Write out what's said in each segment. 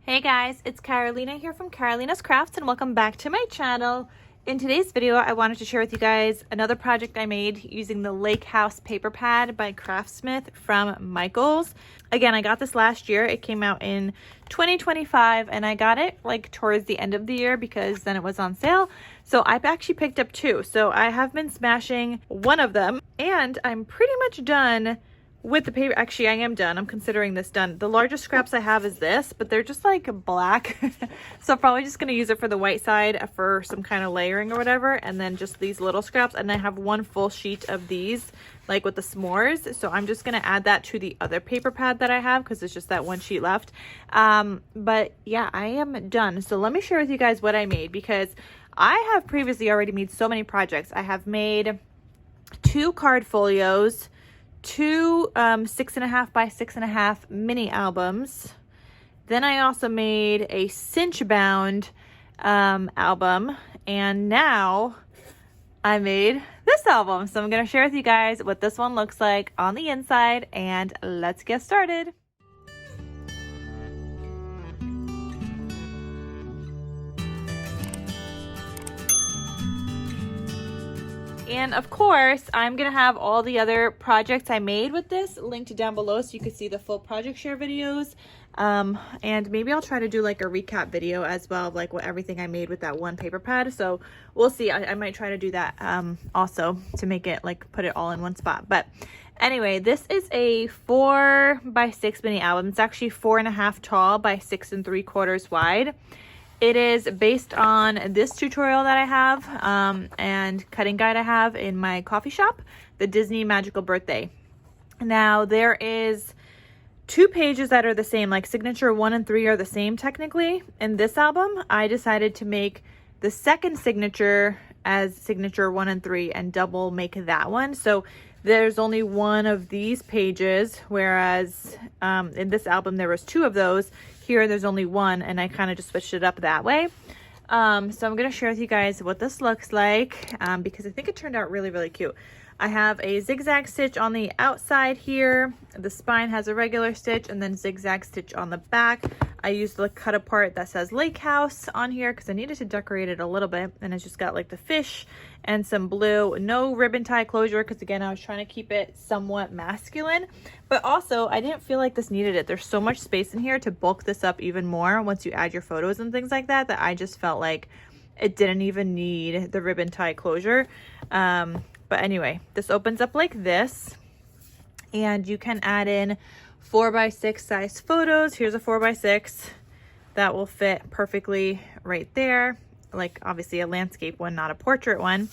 Hey guys, it's Carolina here from KarolinasKrafts and welcome back to my channel. In today's video, I wanted to share with you guys another project I made using the Lake House paper pad by CraftsSmith from Michaels. Again, I got this last year. It came out in 2025 and I got it like towards the end of the year because then it was on sale. So I've actually picked up two. So I have been smashing one of them and I'm pretty much done with the paper. Actually, I am done. I'm considering this done. The largest scraps I have is this, but they're just like black. So I'm probably just going to use it for the white side for some kind of layering or whatever. And then just these little scraps. And I have one full sheet of these, like with the s'mores. So I'm just going to add that to the other paper pad that I have because it's just that one sheet left. But yeah, I am done. So let me share with you guys what I made because I have previously already made so many projects. I have made 2 card folios, 2 6.5 by 6.5 mini albums. Then I also made a cinch bound album, and now I made this album. So I'm going to share with you guys what this one looks like on the inside, and let's get started. And of course, I'm going to have all the other projects I made with this linked down below so you can see the full project share videos. And maybe I'll try to do like a recap video as well of like what everything I made with that one paper pad. So we'll see. I might try to do that also to make it like put it all in one spot. But anyway, this is a 4 by 6 mini album. It's actually 4.5 tall by 6 3/4 wide. It is based on this tutorial that I have and cutting guide I have in my coffee shop, the Disney Magical Birthday. Now there is 2 pages that are the same, like signature 1 and 3 are the same technically. In this album, I decided to make the second signature as signature 1 and 3 and double make that one. So there's only one of these pages, whereas in this album there was 2 of those. Here there's only one, and I kind of just switched it up that way. So I'm going to share with you guys what this looks like because I think it turned out really, really cute. I have a zigzag stitch on the outside here. The spine has a regular stitch and then zigzag stitch on the back. I used the cut apart that says Lake House on here because I needed to decorate it a little bit. And it's just got like the fish and some blue. No ribbon tie closure because again, I was trying to keep it somewhat masculine. But also, I didn't feel like this needed it. There's so much space in here to bulk this up even more once you add your photos and things like that, that I just felt like it didn't even need the ribbon tie closure. But anyway, this opens up like this, and you can add in 4 by 6 size photos. Here's a 4 by 6 that will fit perfectly right there. Like obviously a landscape one, not a portrait one.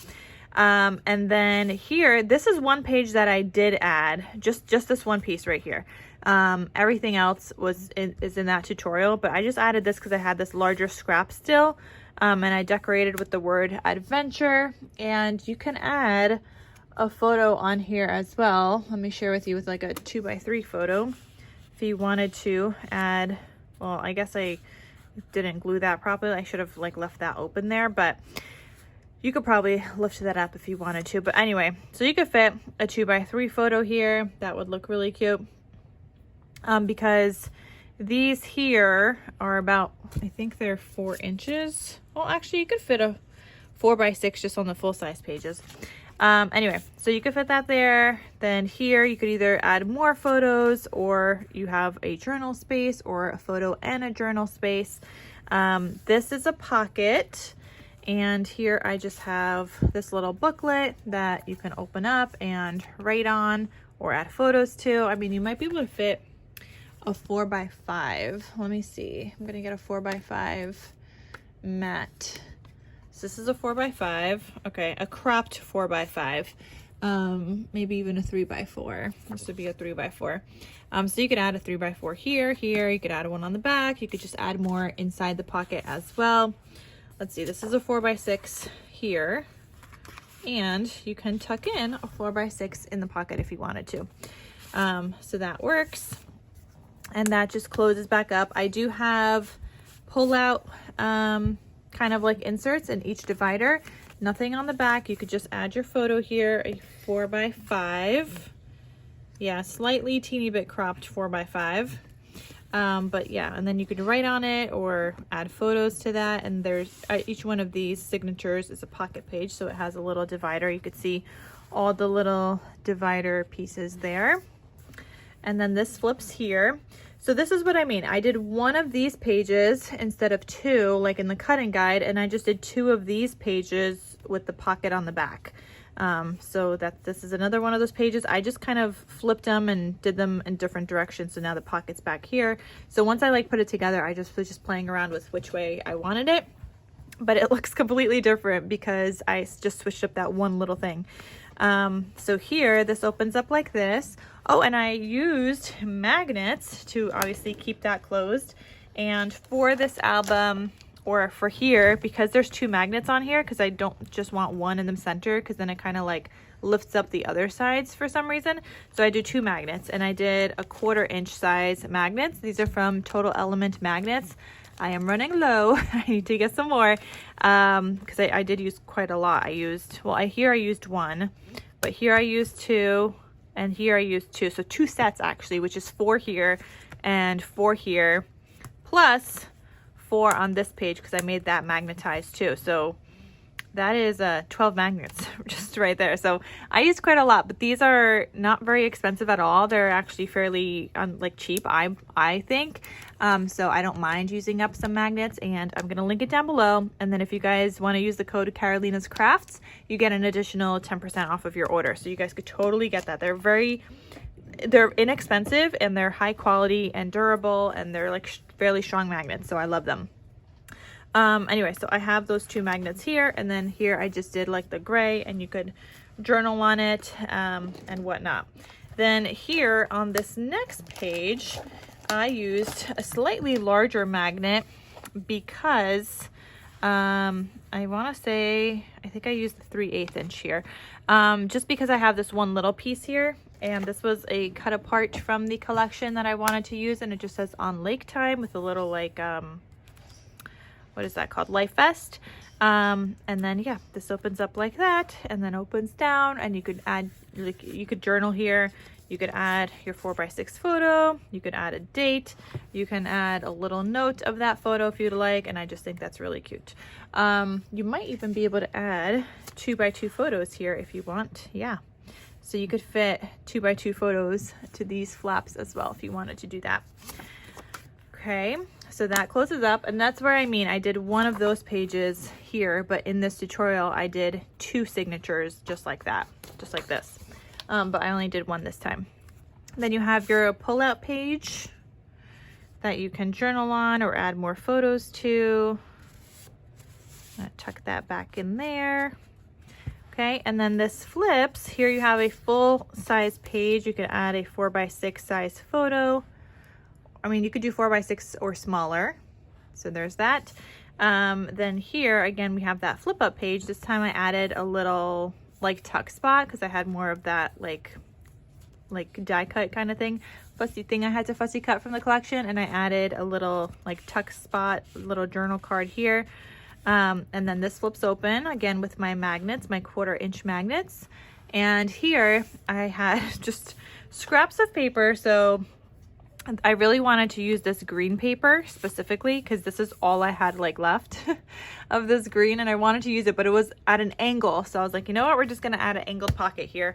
And then here, this is one page that I did add, just this one piece right here. Everything else is in that tutorial, but I just added this because I had this larger scrap still. And I decorated with the word adventure, and you can add a photo on here as well. Let me share with you with like a 2 by 3 photo. If you wanted to add, well, I guess I didn't glue that properly. I should have like left that open there, but you could probably lift that up if you wanted to. But anyway, so you could fit a 2 by 3 photo here. That would look really cute. Because these here are about, I think they're 4 inches. Well, actually you could fit a 4 by 6 just on the full size pages. Anyway, so you could fit that there. Then here you could either add more photos, or you have a journal space or a photo and a journal space. This is a pocket, and here I just have this little booklet that you can open up and write on or add photos to. I mean, you might be able to fit a 4 by 5. Let me see. I'm gonna get a 4 by 5 mat. So this is a 4 by 5. Okay, a cropped 4 by 5. Maybe even a 3 by 4. This would be a 3 by 4. So you could add a 3 by 4 here. You could add one on the back. You could just add more inside the pocket as well. Let's see, this is a 4 by 6 here. And you can tuck in a 4 by 6 in the pocket if you wanted to. So that works. And that just closes back up. I do have pull out kind of like inserts in each divider. Nothing on the back. You could just add your photo here, a 4 by 5. Yeah, slightly teeny bit cropped 4 by 5. But yeah, and then you could write on it or add photos to that. And there's each one of these signatures is a pocket page, so it has a little divider. You could see all the little divider pieces there. And then this flips here. So this is what I mean. I did one of these pages instead of two, like in the cutting guide, and I just did two of these pages with the pocket on the back. So that this is another one of those pages. I just kind of flipped them and did them in different directions. So now the pocket's back here. So once I like put it together, I just was just playing around with which way I wanted it, but it looks completely different because I just switched up that one little thing. So here, this opens up like this. Oh, and I used magnets to obviously keep that closed. And for this album, or for here, because there's two magnets on here, because I don't just want one in the center, because then it kind of like lifts up the other sides for some reason. So I do two magnets, and I did a 1/4 inch size magnets. These are from Total Element Magnets. I am running low. I need to get some more, because I did use quite a lot. I used, well, here I used one, but here I used two, and here I used two. So 2 sets actually, which is 4 here and 4 here, plus 4 on this page because I made that magnetized too. So that is 12 magnets just right there. So I use quite a lot, but these are not very expensive at all. They're actually fairly like cheap, I think. So I don't mind using up some magnets, and I'm going to link it down below. And then if you guys want to use the code KarolinasKrafts, you get an additional 10% off of your order. So you guys could totally get that. They're inexpensive, and they're high quality and durable, and they're like fairly strong magnets. So I love them. Anyway, so I have those 2 magnets here, and then here I just did like the gray, and you could journal on it, and whatnot. Then here on this next page, I used a slightly larger magnet because, I want to say, I think I used the 3/8 inch here, just because I have this one little piece here, and this was a cut apart from the collection that I wanted to use, and it just says on lake time with a little like, what is that called? Life vest. And then yeah, this opens up like that, and then opens down, and you could add, like, you could journal here. You could add your 4x6 photo. You could add a date. You can add a little note of that photo if you'd like, and I just think that's really cute. You might even be able to add 2x2 photos here if you want. Yeah. So you could fit 2x2 photos to these flaps as well if you wanted to do that. Okay, so that closes up, and that's where I mean I did one of those pages here, but in this tutorial I did 2 signatures just like that, just like this. But I only did one this time. Then you have your pull-out page that you can journal on or add more photos to. I'm gonna tuck that back in there. Okay, and then this flips. Here you have a full size page. You could add a 4x6 size photo. I mean, you could do 4x6 or smaller. So there's that. Then here, again, we have that flip up page. This time I added a little like tuck spot because I had more of that like die cut kind of thing. Fussy thing I had to fussy cut from the collection. And I added a little like tuck spot, little journal card here. And then this flips open again with my magnets, my 1/4 inch magnets. And here I had just scraps of paper. So I really wanted to use this green paper specifically because this is all I had like left of this green, and I wanted to use it, but it was at an angle. So I was like, you know what, we're just gonna add an angled pocket here.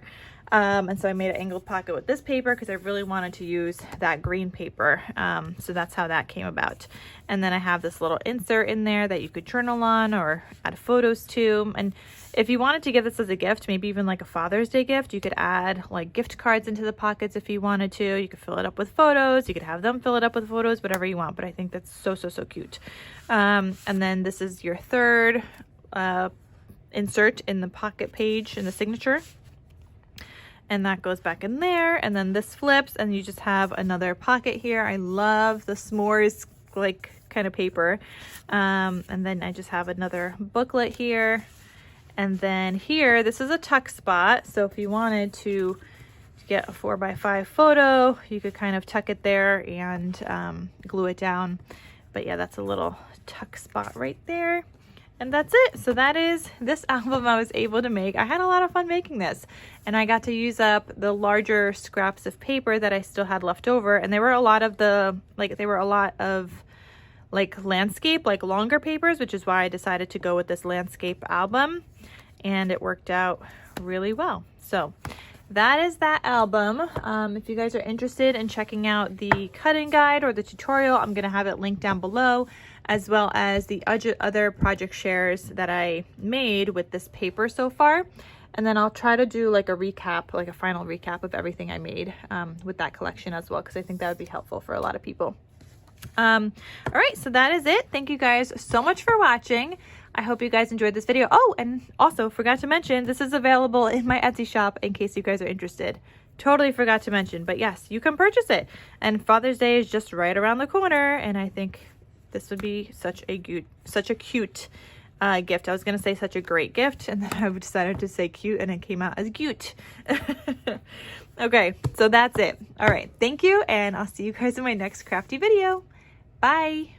And so I made an angled pocket with this paper because I really wanted to use that green paper. So that's how that came about. And then I have this little insert in there that you could journal on or add photos to. And if you wanted to give this as a gift, maybe even like a Father's Day gift, you could add like gift cards into the pockets if you wanted to. You could fill it up with photos. You could have them fill it up with photos, whatever you want. But I think that's so, so, so cute. And then this is your third insert in the pocket page in the signature. And that goes back in there, and then this flips, and you just have another pocket here. I love the s'mores like kind of paper. And then I just have another booklet here. And then here, this is a tuck spot. So if you wanted to get a 4x5 photo, you could kind of tuck it there and glue it down. But yeah, that's a little tuck spot right there. And that's it. So that is this album I was able to make. I had a lot of fun making this, and I got to use up the larger scraps of paper that I still had left over. And there were a lot of landscape, like longer papers, which is why I decided to go with this landscape album, and it worked out really well. So that is that album. If you guys are interested in checking out the cutting guide or the tutorial, I'm going to have it linked down below, as well as the other project shares that I made with this paper so far. And then I'll try to do like a recap, like a final recap of everything I made with that collection as well, because I think that would be helpful for a lot of people. All right, so that is it. Thank you guys so much for watching. I hope you guys enjoyed this video. Oh, and also forgot to mention, this is available in my Etsy shop in case you guys are interested. Totally forgot to mention, but yes, you can purchase it. And Father's Day is just right around the corner, and I think this would be such a cute gift. I was gonna say such a great gift, and then I decided to say cute, and it came out as cute. Okay, so that's it. All right, thank you, and I'll see you guys in my next crafty video. Bye.